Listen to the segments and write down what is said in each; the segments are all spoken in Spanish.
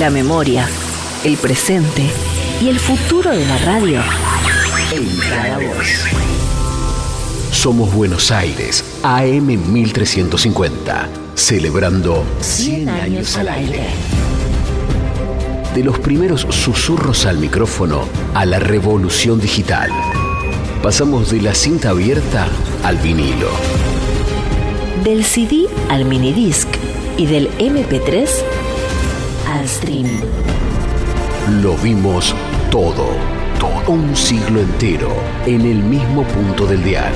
la memoria, el presente y el futuro de la radio en cada voz. Somos Buenos Aires, AM 1350, celebrando 100 años al aire. De los primeros susurros al micrófono a la revolución digital. Pasamos de la cinta abierta al vinilo. Del CD al minidisc y del MP3 al streaming. Lo vimos todo. Un siglo entero en el mismo punto del dial.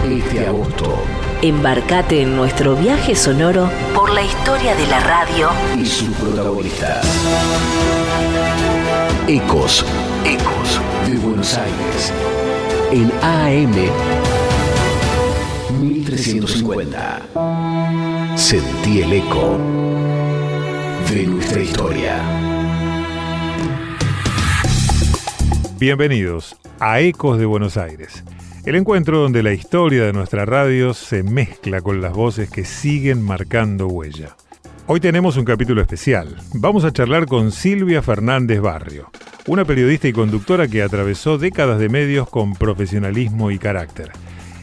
Este agosto, embarcate en nuestro viaje sonoro por la historia de la radio y sus protagonistas. Ecos de Buenos Aires. En AM 1350. Sentí el eco de nuestra historia. Bienvenidos a Ecos de Buenos Aires, el encuentro donde la historia de nuestra radio se mezcla con las voces que siguen marcando huella. Hoy tenemos un capítulo especial. Vamos a charlar con Silvia Fernández Barrio, una periodista y conductora que atravesó décadas de medios con profesionalismo y carácter,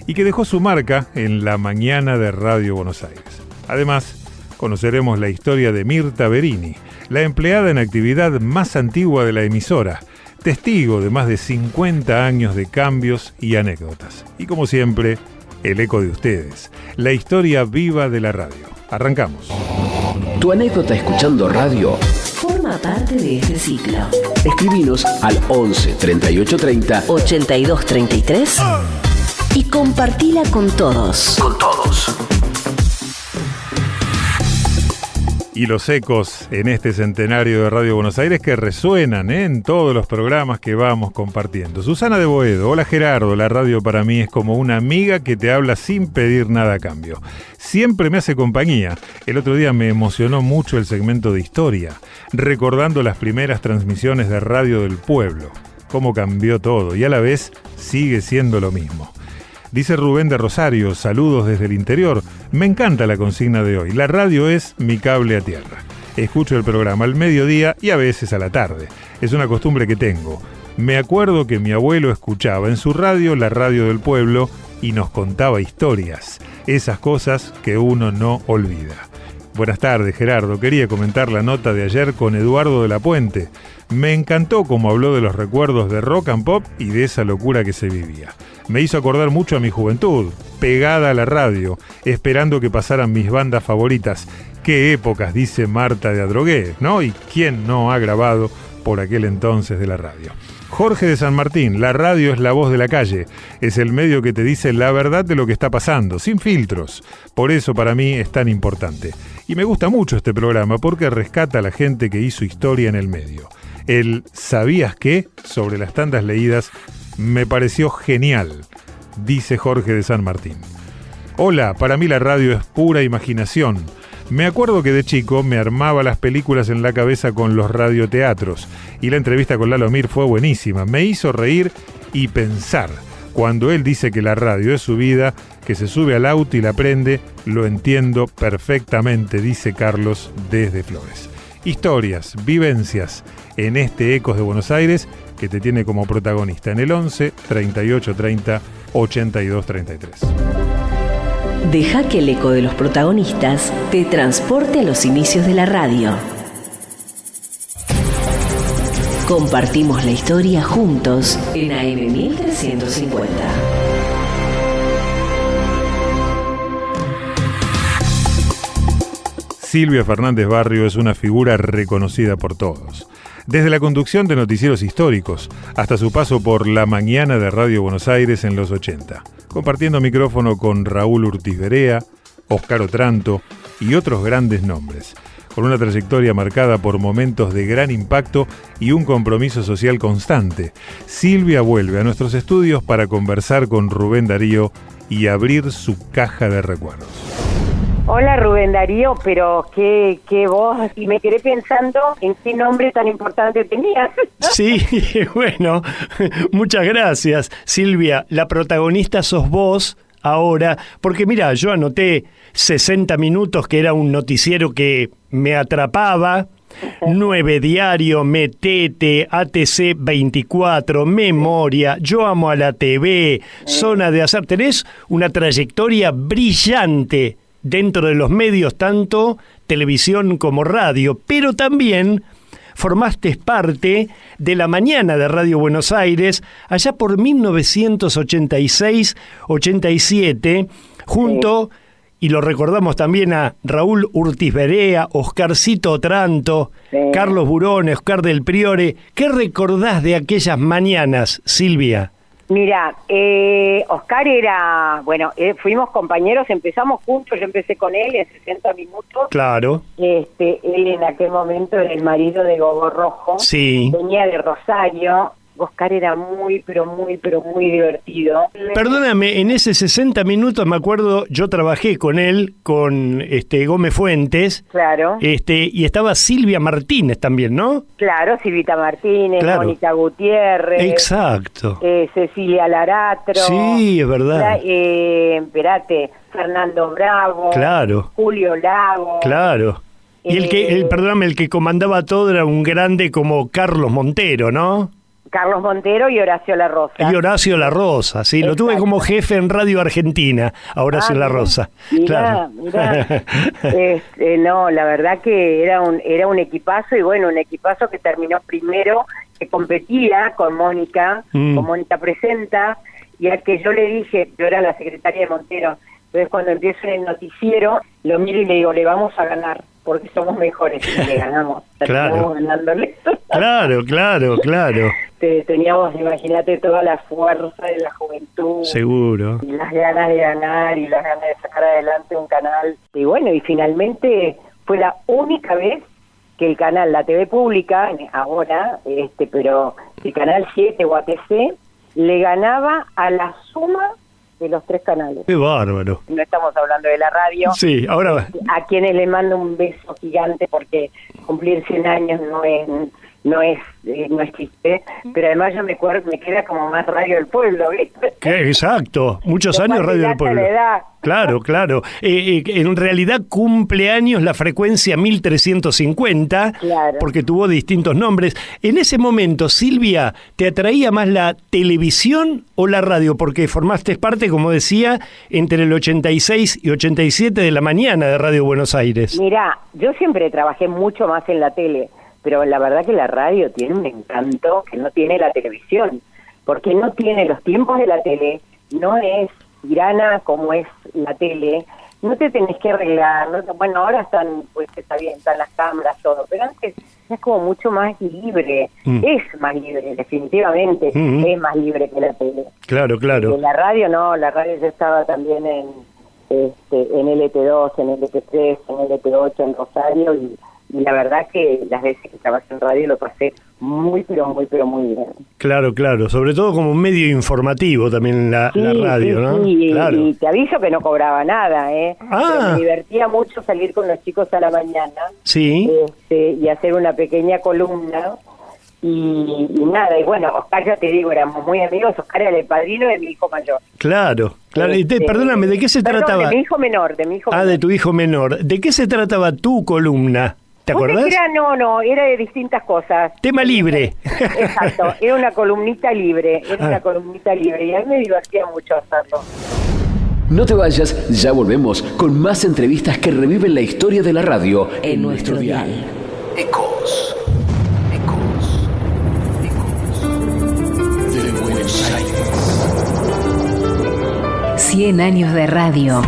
y que dejó su marca en la mañana de Radio Buenos Aires. Además, conoceremos la historia de Mirta Berini, la empleada en actividad más antigua de la emisora, testigo de más de 50 años de cambios y anécdotas. Y como siempre, el eco de ustedes, la historia viva de la radio. Arrancamos. Tu anécdota escuchando radio forma parte de este ciclo. Escribinos al 11 38 30 82 33 y compartila con todos. Y los ecos en este centenario de Radio Buenos Aires que resuenan en todos los programas que vamos compartiendo. Susana de Boedo, hola Gerardo, la radio para mí es como una amiga que te habla sin pedir nada a cambio. Siempre me hace compañía. El otro día me emocionó mucho el segmento de historia, recordando las primeras transmisiones de Radio del Pueblo. Cómo cambió todo y a la vez sigue siendo lo mismo. Dice Rubén de Rosario, saludos desde el interior. Me encanta la consigna de hoy. La radio es mi cable a tierra. Escucho el programa al mediodía y a veces a la tarde. Es una costumbre que tengo. Me acuerdo que mi abuelo escuchaba en su radio la Radio del Pueblo y nos contaba historias. Esas cosas que uno no olvida. Buenas tardes, Gerardo. Quería comentar la nota de ayer con Eduardo de la Puente. Me encantó cómo habló de los recuerdos de rock and pop y de esa locura que se vivía. Me hizo acordar mucho a mi juventud, pegada a la radio, esperando que pasaran mis bandas favoritas. Qué épocas, dice Marta de Adrogué, ¿no? Y quién no ha grabado por aquel entonces de la radio. Jorge de San Martín, la radio es la voz de la calle. Es el medio que te dice la verdad de lo que está pasando, sin filtros. Por eso para mí es tan importante. Y me gusta mucho este programa porque rescata a la gente que hizo historia en el medio. El ¿sabías qué? Sobre las tandas leídas me pareció genial, dice Jorge de San Martín. Hola, para mí la radio es pura imaginación. Me acuerdo que de chico me armaba las películas en la cabeza con los radioteatros y la entrevista con Lalo Mir fue buenísima. Me hizo reír y pensar. Cuando él dice que la radio es su vida, que se sube al auto y la prende, lo entiendo perfectamente, dice Carlos desde Flores. Historias, vivencias en este Ecos de Buenos Aires que te tiene como protagonista en el 11 38 30 82 33. Deja que el eco de los protagonistas te transporte a los inicios de la radio. Compartimos la historia juntos en AM 1350. Silvia Fernández Barrio es una figura reconocida por todos. Desde la conducción de noticieros históricos hasta su paso por la mañana de Radio Buenos Aires en los 80, compartiendo micrófono con Raúl Urtiz Berea, Oscar Otranto y otros grandes nombres, con una trayectoria marcada por momentos de gran impacto y un compromiso social constante. Silvia vuelve a nuestros estudios para conversar con Rubén Darío y abrir su caja de recuerdos. Hola Rubén Darío, pero qué voz, y me quedé pensando en qué nombre tan importante tenías. Sí, bueno, muchas gracias. Silvia, la protagonista sos vos, ahora, porque mira, yo anoté 60 minutos, que era un noticiero que me atrapaba, 9 Diario, Metete, ATC 24, Memoria, Yo Amo a la TV, Zona de Azar. Tenés una trayectoria brillante dentro de los medios, tanto televisión como radio, pero también formaste parte de la mañana de Radio Buenos Aires allá por 1986-87, junto, y lo recordamos también, a Raúl Urtiz Berea, Oscarcito Otranto, Carlos Burón, Oscar del Priore. ¿Qué recordás de aquellas mañanas, Silvia? Mira, Oscar era, bueno, fuimos compañeros, empezamos juntos, yo empecé con él en 60 minutos. Claro. Él en aquel momento era el marido de Gogo Rojo. Sí. Venía de Rosario. Oscar era muy divertido. Perdóname, en ese 60 minutos me acuerdo, yo trabajé con él, con Gómez Fuentes. Claro. Y estaba Silvia Martínez también, ¿no? Claro, Silvita Martínez, claro. Mónica Gutiérrez. Exacto. Cecilia Laratro. Sí, es verdad. Fernando Bravo. Claro. Julio Lago. Claro. Y el que comandaba todo era un grande como Carlos Montero, ¿no? Carlos Montero y Horacio La Rosa. Y Horacio La Rosa, sí. Exacto. Lo tuve como jefe en Radio Argentina, a Horacio La Rosa. Mirá. No, la verdad que era un equipazo, y bueno, un equipazo que terminó primero, que competía con Mónica, con Mónica Presenta, y al que yo le dije, yo era la secretaria de Montero, entonces cuando empiezo en el noticiero, lo miro y le digo, le vamos a ganar, porque somos mejores, y le ganamos. Claro. Ganándole. Claro. Teníamos, imagínate, toda la fuerza de la juventud. Seguro. Y las ganas de ganar y las ganas de sacar adelante un canal. Y bueno, y finalmente fue la única vez que el canal, la TV pública, ahora, pero el canal 7 o ATC, le ganaba a la suma de los 3 canales. ¡Qué bárbaro! No estamos hablando de la radio. Sí, ahora... A quienes le mando un beso gigante, porque cumplir 100 años no existe, pero además yo me queda como más Radio del Pueblo, ¿viste? Exacto, muchos años Radio del Pueblo. Claro. En realidad cumple años la frecuencia 1350, claro, porque tuvo distintos nombres. En ese momento, Silvia, ¿te atraía más la televisión o la radio? Porque formaste parte, como decía, entre el 86 y 87 de la mañana de Radio Buenos Aires. Mirá, yo siempre trabajé mucho más en la tele, pero la verdad que la radio tiene un encanto que no tiene la televisión, porque no tiene los tiempos de la tele, no es tirana como es la tele, no te tenés que arreglar, ¿no? Bueno, ahora están las cámaras, todo, pero antes es como mucho más libre, es más libre, definitivamente, es más libre que la tele. Claro. La radio no, la radio ya estaba también en LT2, en LT3, en LT8, en Rosario, y la verdad que las veces que trabajé en radio lo pasé muy bien. Claro, sobre todo como un medio informativo también la radio, ¿no? Sí, claro. Y te aviso que no cobraba nada, Pero me divertía mucho salir con los chicos a la mañana, sí, y hacer una pequeña columna, y nada, y bueno, Oscar, ya te digo, éramos muy amigos. Oscar era el padrino de mi hijo mayor. Claro. Perdóname, ¿de qué se trataba? De mi hijo menor, de tu hijo menor. ¿De qué se trataba tu columna? ¿Te acordás? No, era de distintas cosas. Tema libre. Exacto, era una columnita libre, y a mí me divertía mucho hacerlo. No te vayas, ya volvemos con más entrevistas que reviven la historia de la radio en nuestro dial. Ecos de Buenos Aires. 100 años de radio.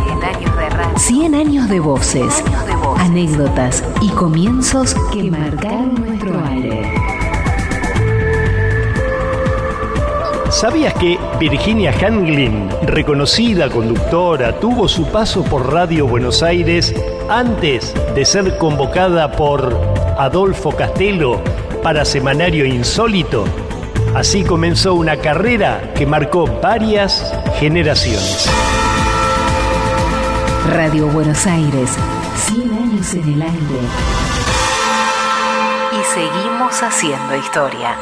100 años de voces. Anécdotas y comienzos que marcaron nuestro aire. ¿Sabías que Virginia Hanglin, reconocida conductora, tuvo su paso por Radio Buenos Aires antes de ser convocada por Adolfo Castelo para Semanario Insólito? Así comenzó una carrera que marcó varias generaciones. Radio Buenos Aires, 100 años en el aire. Y seguimos haciendo historia.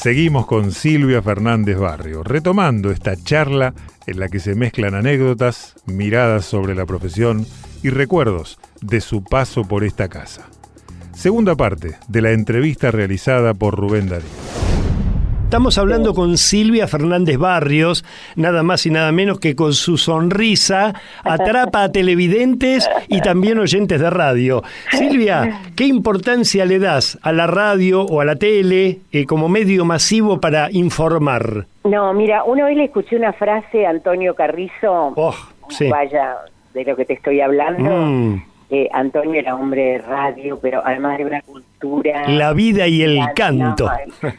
Seguimos con Silvia Fernández Barrio, retomando esta charla en la que se mezclan anécdotas, miradas sobre la profesión y recuerdos de su paso por esta casa. Segunda parte de la entrevista realizada por Rubén Darío. Estamos hablando con Silvia Fernández Barrios, nada más y nada menos que con su sonrisa atrapa a televidentes y también oyentes de radio. Silvia, ¿qué importancia le das a la radio o a la tele como medio masivo para informar? No, mira, una vez le escuché una frase a Antonio Carrizo, sí. Vaya, de lo que te estoy hablando. Antonio era hombre de radio, pero además de una cultura... La vida y el canto.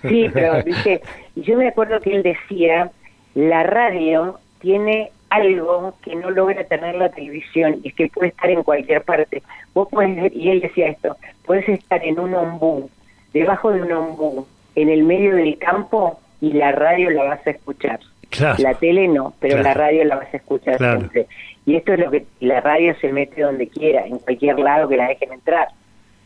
Sí, pero dice, yo me acuerdo que él decía, la radio tiene algo que no logra tener la televisión, y es que puede estar en cualquier parte. Vos podés, y él decía esto, puedes estar en un ombú, debajo de un ombú, en el medio del campo, y la radio la vas a escuchar. Claro. La tele no, pero Claro. la radio la vas a escuchar Claro. siempre. Y esto es lo que la radio se mete donde quiera, en cualquier lado que la dejen entrar.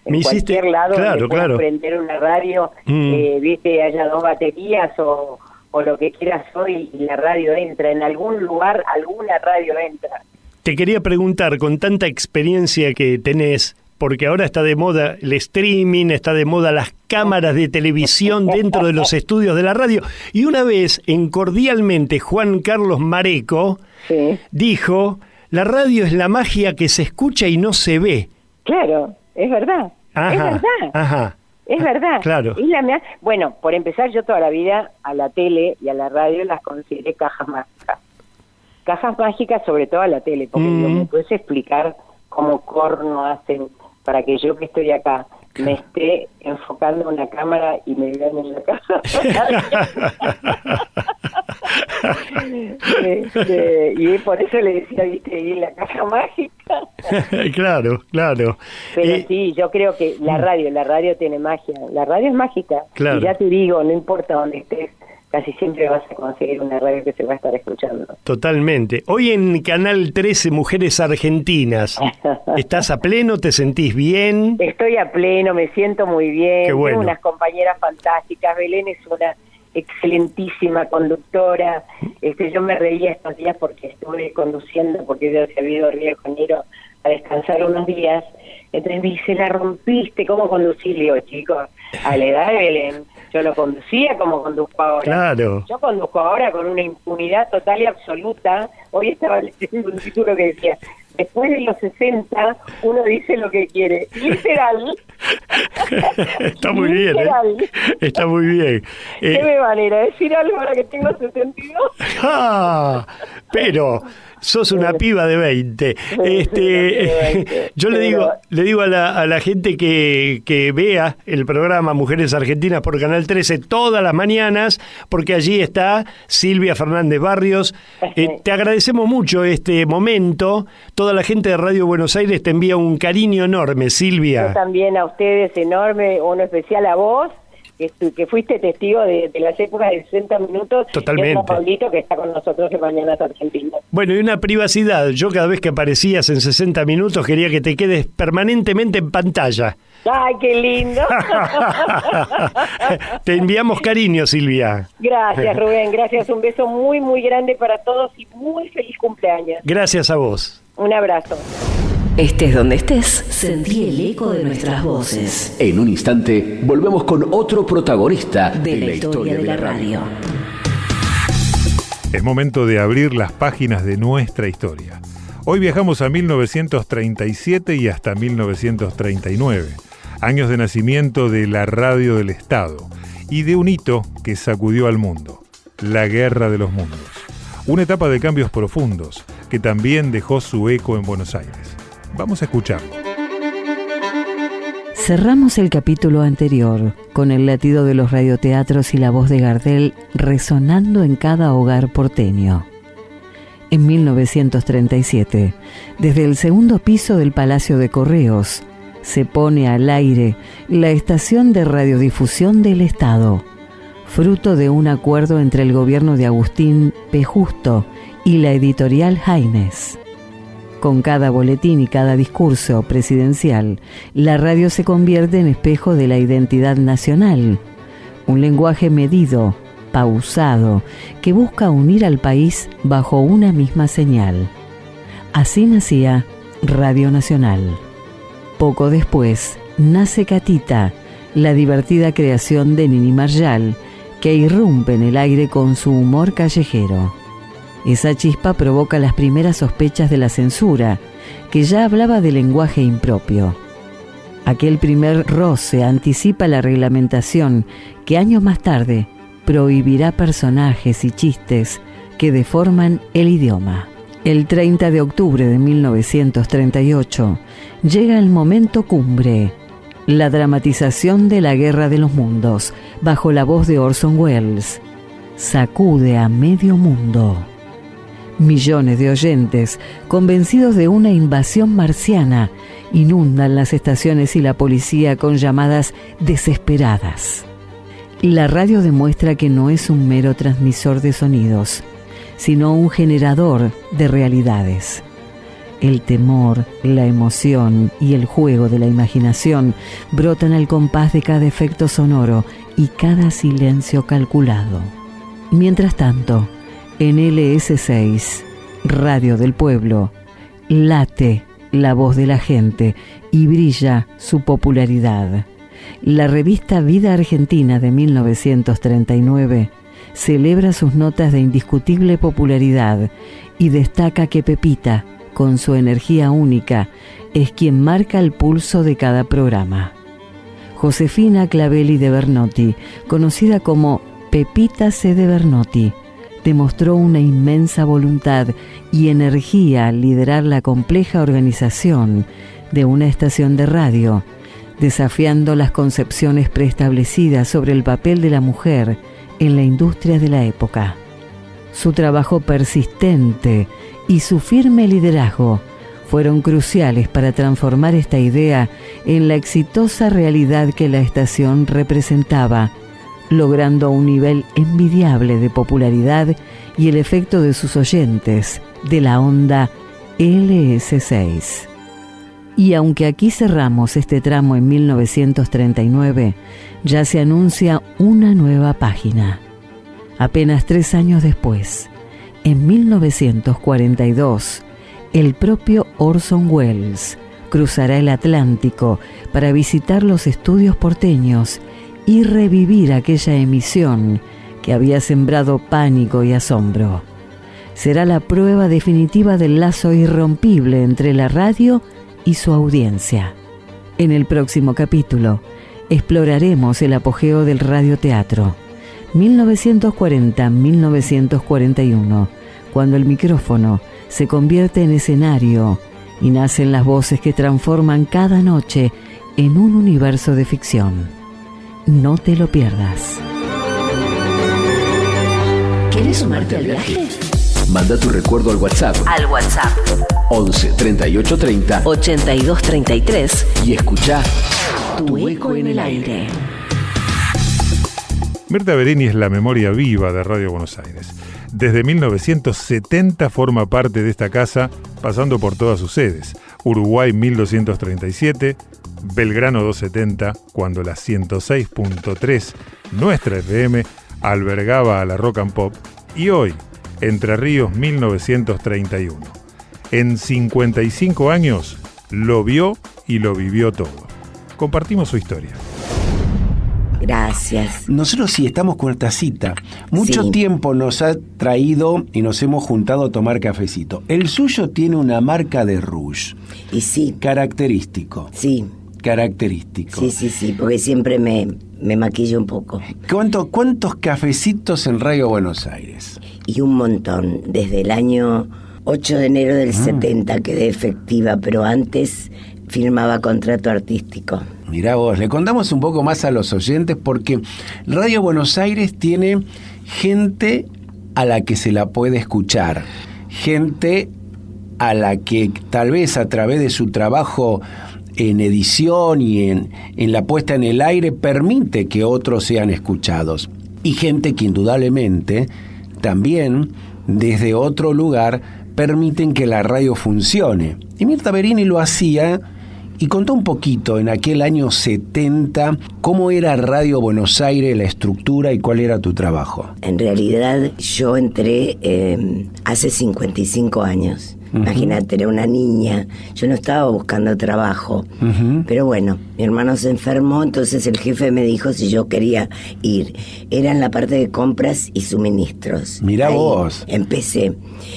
En cualquier lado donde puedas prender una radio, viste, haya 2 baterías o lo que quieras hoy, y la radio entra. En algún lugar, alguna radio entra. Te quería preguntar, con tanta experiencia que tenés, porque ahora está de moda el streaming, está de moda las cámaras de televisión dentro de los estudios de la radio, y una vez, en Cordialmente, Juan Carlos Mareco dijo, la radio es la magia que se escucha y no se ve. Claro, es verdad. Ajá, es verdad. Ajá. Es verdad. Claro. Bueno, por empezar, yo toda la vida a la tele y a la radio las consideré cajas mágicas. Cajas mágicas, sobre todo a la tele, porque digo, ¿me puedes explicar cómo corno hacen para que yo que estoy acá me esté enfocando una cámara y me vean en la casa? Y por eso le decía, viste, y la caja mágica. Claro. Pero sí, yo creo que la radio tiene magia. La radio es mágica. Claro. Y ya te digo, no importa dónde estés, casi siempre vas a conseguir una radio que se va a estar escuchando. Totalmente. Hoy en Canal 13, Mujeres Argentinas, ¿estás a pleno? ¿Te sentís bien? Estoy a pleno, me siento muy bien. Qué bueno. Tengo unas compañeras fantásticas. Belén es una excelentísima conductora. Yo me reía estos días porque estuve conduciendo, porque yo se había ido a Río de Janeiro a descansar unos días. Entonces me dice, la rompiste, ¿cómo conducir? Le digo, chicos, a la edad de Belén, yo lo conducía como conduzco ahora. Claro. Yo conduzco ahora con una impunidad total y absoluta. Hoy estaba leyendo un título que decía, después de los 60, uno dice lo que quiere. Literal. Está muy bien, Está muy bien. ¿Qué me van a ir a decir algo ahora que tengo 72? Pero sos una piba de 20. Yo le digo a la gente que vea el programa Mujeres Argentinas por Canal 13 todas las mañanas, porque allí está Silvia Fernández Barrios. Te agradecemos mucho este momento. Toda la gente de Radio Buenos Aires te envía un cariño enorme, Silvia. Yo también a ustedes, enorme, uno especial a vos, que fuiste testigo de las épocas de 60 minutos. Totalmente. Y a Pablito, que está con nosotros en Mañanas Argentinas. Bueno, y una privacidad. Yo cada vez que aparecías en 60 minutos quería que te quedes permanentemente en pantalla. ¡Ay, qué lindo! Te enviamos cariño, Silvia. Gracias, Rubén. Gracias. Un beso muy, muy grande para todos y muy feliz cumpleaños. Gracias a vos. Un abrazo. Estés donde estés, sentí el eco de nuestras voces. En un instante volvemos con otro protagonista De la historia de la radio. Es momento de abrir las páginas de nuestra historia. Hoy viajamos a 1937 y hasta 1939, años de nacimiento de la radio del Estado y de un hito que sacudió al mundo, la Guerra de los Mundos. Una etapa de cambios profundos que también dejó su eco en Buenos Aires. Vamos a escucharlo. Cerramos el capítulo anterior con el latido de los radioteatros y la voz de Gardel resonando en cada hogar porteño. En 1937, desde el segundo piso del Palacio de Correos, se pone al aire la estación de radiodifusión del Estado, fruto de un acuerdo entre el gobierno de Agustín P. Justo y la editorial Haines. Con cada boletín y cada discurso presidencial, la radio se convierte en espejo de la identidad nacional, Un lenguaje medido, pausado, que busca unir al país bajo una misma señal. Así nacía Radio Nacional. Poco después nace Catita, la divertida creación de Nini Marjal, que irrumpe en el aire con su humor callejero. Esa chispa provoca las primeras sospechas de la censura, que ya hablaba de lenguaje impropio. Aquel primer roce anticipa la reglamentación que años más tarde prohibirá personajes y chistes que deforman el idioma. El 30 de octubre de 1938 llega el momento cumbre, la dramatización de la Guerra de los Mundos, bajo la voz de Orson Welles. Sacude a medio mundo. Millones de oyentes, convencidos de una invasión marciana, inundan las estaciones y la policía con llamadas desesperadas. La radio demuestra que no es un mero transmisor de sonidos, sino un generador de realidades. El temor, la emoción y el juego de la imaginación brotan al compás de cada efecto sonoro y cada silencio calculado. Mientras tanto, en LS6, Radio del Pueblo, late la voz de la gente y brilla su popularidad. La revista Vida Argentina de 1939 celebra sus notas de indiscutible popularidad y destaca que Pepita, con su energía única, es quien marca el pulso de cada programa. Josefina Clavelli de Bernotti, conocida como Pepita C. de Bernotti, demostró una inmensa voluntad y energía al liderar la compleja organización de una estación de radio, desafiando las concepciones preestablecidas sobre el papel de la mujer en la industria de la época. Su trabajo persistente y su firme liderazgo fueron cruciales para transformar esta idea en la exitosa realidad que la estación representaba, logrando un nivel envidiable de popularidad y el efecto de sus oyentes de la onda LS6. Y aunque aquí cerramos este tramo en 1939, ya se anuncia una nueva página. Apenas 3 años después, en 1942, el propio Orson Welles cruzará el Atlántico para visitar los estudios porteños y revivir aquella emisión que había sembrado pánico y asombro. Será la prueba definitiva del lazo irrompible entre la radio y su audiencia. En el próximo capítulo exploraremos el apogeo del radioteatro, 1940-1941, cuando el micrófono se convierte en escenario y nacen las voces que transforman cada noche en un universo de ficción. No te lo pierdas. ¿Quieres sumarte al viaje? Manda tu recuerdo al WhatsApp. Al WhatsApp 11 38 30 82 33 y escuchá Tu Eco en el Aire. Mirta Berini es la memoria viva de Radio Buenos Aires. Desde 1970 forma parte de esta casa, pasando por todas sus sedes. Uruguay 1237, Belgrano 270, cuando la 106.3, nuestra FM, albergaba a la Rock and Pop, y hoy, Entre Ríos 1931. En 55 años, lo vio y lo vivió todo. Compartimos su historia. Gracias. Nosotros sí estamos con esta cita. Mucho tiempo nos ha traído y nos hemos juntado a tomar cafecito. El suyo tiene una marca de rouge. Y sí. Característico. Sí. Característico. Sí, porque siempre me maquillo un poco. ¿Cuántos cafecitos en Radio Buenos Aires? Y un montón. Desde el año 8 de enero del 70 quedé efectiva, pero antes firmaba contrato artístico. Mirá vos, le contamos un poco más a los oyentes porque Radio Buenos Aires tiene gente a la que se la puede escuchar, gente a la que tal vez a través de su trabajo en edición y en la puesta en el aire permite que otros sean escuchados. Y gente que indudablemente también desde otro lugar permiten que la radio funcione. Y Mirta Berini lo hacía Y contá un poquito, en aquel año 70, cómo era Radio Buenos Aires, la estructura y cuál era tu trabajo. En realidad yo entré hace 55 años. Imagínate, era una niña, yo no estaba buscando trabajo, pero bueno, mi hermano se enfermó, entonces el jefe me dijo si yo quería ir. Era en la parte de compras y suministros. Mirá ahí vos. empecé.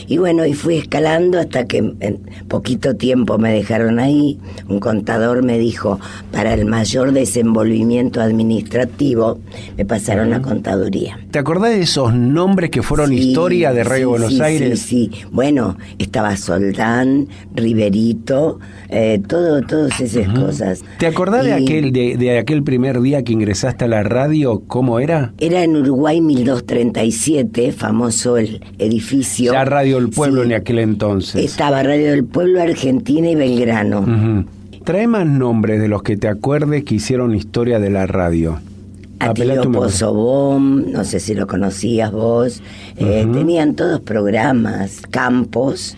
Y bueno, y fui escalando hasta que en poquito tiempo me dejaron ahí. Un contador me dijo, para el mayor desenvolvimiento administrativo, me pasaron a contaduría. ¿Te acordás de esos nombres que fueron historia de Radio Buenos Aires? Sí. Bueno, estaba Soldán, Riverito, todas esas cosas. ¿Te acordás de aquel primer día que ingresaste a la radio? ¿Cómo era? Era en Uruguay 1237, famoso el edificio. Ya Radio El Pueblo en aquel entonces. Estaba Radio del Pueblo, Argentina y Belgrano. Trae más nombres de los que te acuerdes que hicieron historia de la radio. Atilio Pozobón, no sé si lo conocías vos. Tenían todos programas, Campos.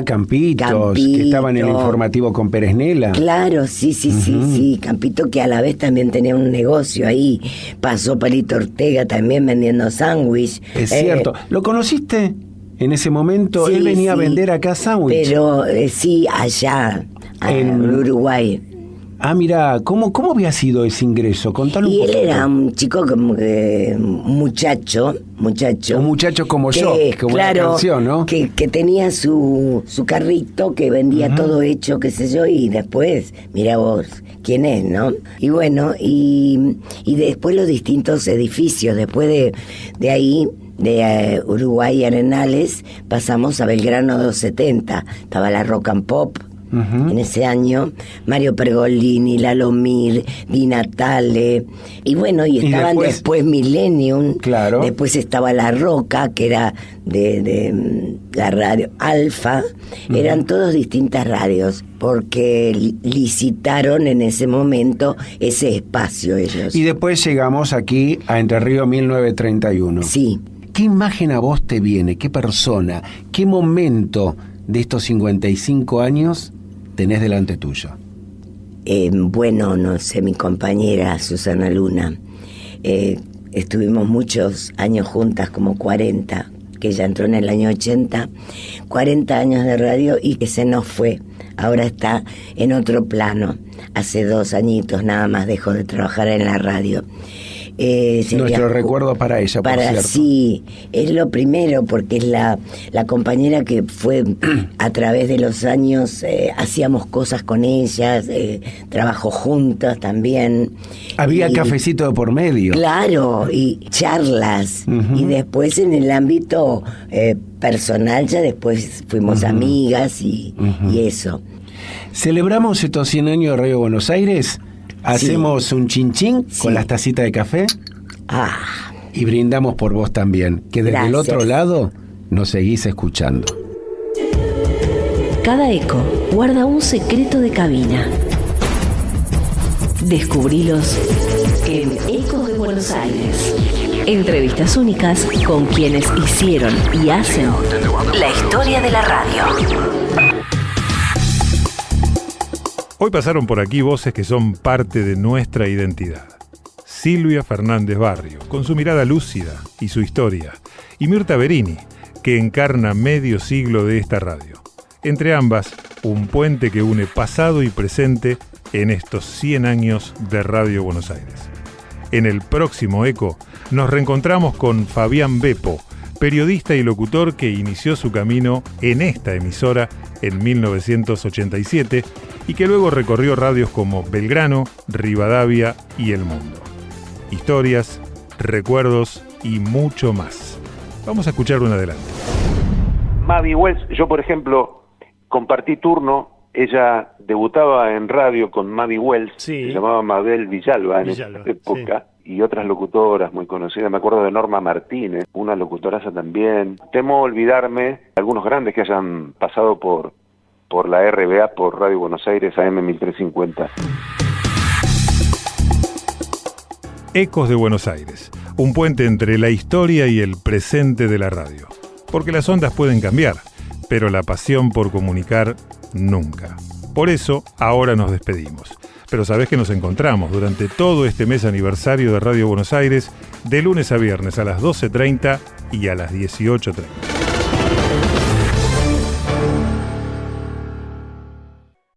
Campitos, que estaban en el informativo con Peresnela. Claro, sí. Campito, que a la vez también tenía un negocio ahí. Pasó Palito Ortega también vendiendo sándwich. Es cierto. ¿Lo conociste en ese momento? Sí, él venía a vender acá sándwich. Pero sí, allá, en Uruguay. Mira, ¿cómo había sido ese ingreso? Contalo un poco. Y él era un chico como que muchacho. Un muchacho como yo, como claro, la canción, ¿no? Que tenía su carrito, que vendía todo hecho, qué sé yo, y después, mira vos, quién es, ¿no? Y bueno, y después los distintos edificios, después de ahí, de Uruguay Arenales, pasamos a Belgrano 270, estaba la Rock and Pop. En ese año, Mario Pergolini, Lalo Mir, Di Natale, y bueno, y estaban después Millennium, claro. Después estaba La Roca, que era de la radio Alfa, eran todos distintas radios, porque licitaron en ese momento ese espacio ellos. Y después llegamos aquí a Entre Ríos 1931. Sí. ¿Qué imagen a vos te viene? ¿Qué persona? ¿Qué momento de estos 55 años tenés delante tuyo? Bueno, no sé, mi compañera Susana Luna. Estuvimos muchos años juntas, como 40, que ella entró en el año 80, 40 años de radio y que se nos fue. Ahora está en otro plano. Hace 2 añitos nada más dejó de trabajar en la radio. Nuestro recuerdo para ella, por cierto. Sí, es lo primero, porque es la compañera que fue a través de los años, hacíamos cosas con ellas, trabajó juntas también. Había cafecito de por medio. Claro, y charlas. Y después en el ámbito personal, ya después fuimos amigas y eso. ¿Celebramos estos 100 años de Radio Buenos Aires? ¿Hacemos un chinchín con las tacitas de café? Y brindamos por vos también, que desde el otro lado nos seguís escuchando. Cada eco guarda un secreto de cabina. Descubrilos en Ecos de Buenos Aires. Entrevistas únicas con quienes hicieron y hacen la historia de la radio. Hoy pasaron por aquí voces que son parte de nuestra identidad. Silvia Fernández Barrio, con su mirada lúcida y su historia, y Mirta Berini, que encarna medio siglo de esta radio. Entre ambas, un puente que une pasado y presente en estos 100 años de Radio Buenos Aires. En el próximo Eco nos reencontramos con Fabián Beppo, periodista y locutor que inició su camino en esta emisora en 1987 y que luego recorrió radios como Belgrano, Rivadavia y El Mundo. Historias, recuerdos y mucho más. Vamos a escuchar un adelanto. Mavi Wells, yo por ejemplo compartí turno, ella debutaba en radio con Mavi Wells, se llamaba Mabel Villalba en esa época, y otras locutoras muy conocidas, me acuerdo de Norma Martínez, una locutoraza también. Temo olvidarme algunos grandes que hayan pasado por la RBA, por Radio Buenos Aires, AM 1350. Ecos de Buenos Aires, un puente entre la historia y el presente de la radio. Porque las ondas pueden cambiar, pero la pasión por comunicar nunca. Por eso, ahora nos despedimos. Pero sabés que nos encontramos durante todo este mes aniversario de Radio Buenos Aires, de lunes a viernes a las 12:30 y a las 18:30.